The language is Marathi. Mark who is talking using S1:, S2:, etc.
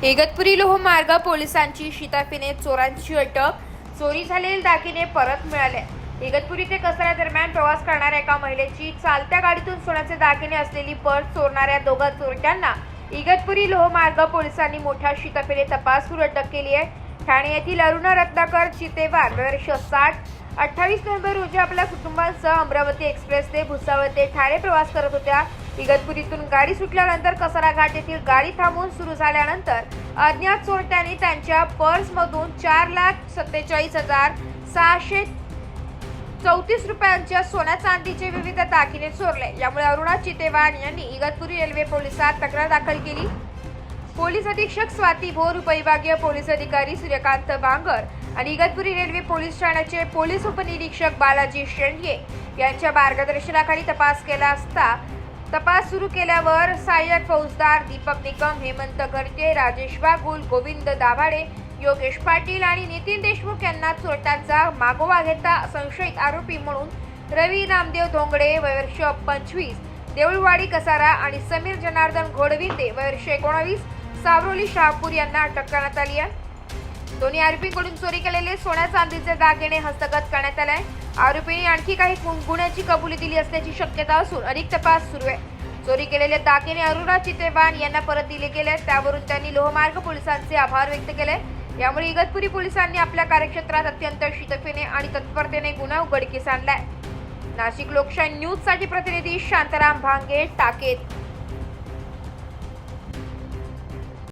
S1: इगतपुरी लोहमार्ग पोलिसांची शिताफीने चोरांची अटक. चोरी झालेले दागिने परत मिळाले. इगतपुरी ते कसारा दरम्यान प्रवास करणाऱ्या एका महिलेची चालत्या गाडीतून सोन्याचे दागिने असलेली पर्स चोरणाऱ्या दोघा चोरट्यांना इगतपुरी लोहमार्ग पोलिसांनी मोठ्या शिताफीने तपास करून अटक केली आहे. ठाणे येथील अरुणा रत्नाकर चितेवार वर्ष 60 28 नोव्हेंबर रोजी आपल्या कुटुंबासह अमरावती एक्सप्रेस ते भुसावळ ते ठाणे प्रवास करत होत्या. इगतपुरीतून गाडी सुटल्यानंतर कसारा घाट येथील गाडी थांबवून सुरू झाल्यानंतर अज्ञात चोरट्यांनी त्यांच्या पर्समधून 4,47,634 रुपयांच्या सोन्या चांदीचे विविध दागिने चोरले. यामुळे अरुणा चितेवार यांनी इगतपुरी रेल्वे पोलिसात तक्रार दाखल केली. पोलीस अधीक्षक स्वाती भोर, उपविभागीय पोलीस अधिकारी सूर्यकांत बांगर आणि इगतपुरी रेल्वे पोलीस ठाण्याचे पोलीस उपनिरीक्षक बालाजी शेंडगे यांच्या मार्गदर्शनाखाली तपास केला असता तपास सुरू केल्यावर सहाय्यक फौजदार दीपक निकम, हेमंत घरटे, राजेश बागुल, गोविंद दाभाडे, योगेश पाटील आणि नितीन देशमुख यांना चोरट्यांचा मागोवा घेता संशयित आरोपी म्हणून रवी नामदेव धोंगडे वर्ष 25 देऊळवाडी कसारा आणि समीर जनार्दन घोडविंदे वर्ष 19 सावरोली शहापूर यांना अटक करण्यात आली आहे. दोन्ही आरोपींकडून चोरी केलेले सोन्या चांदीचे दागिने हस्तगत करण्यात आले आहे. आरोपींनी आणखी काही गुन्ह्याची कबुली दिली असल्याची शक्यता असून अधिक तपास सुरू आहे. चोरी केलेले दागिने अरुणा चितेवार यांना परत दिले गेले. त्यावरून त्यांनी लोहमार्ग पोलिसांचे आभार व्यक्त केले. यामुळे इगतपुरी पोलिसांनी आपल्या कार्यक्षेत्रात अत्यंत शिस्तपणे आणि तत्परतेने गुन्हा उघडकीस आणलाय. नाशिक लोकशाही न्यूज साठी प्रतिनिधी शांताराम भांगे, टाकेत.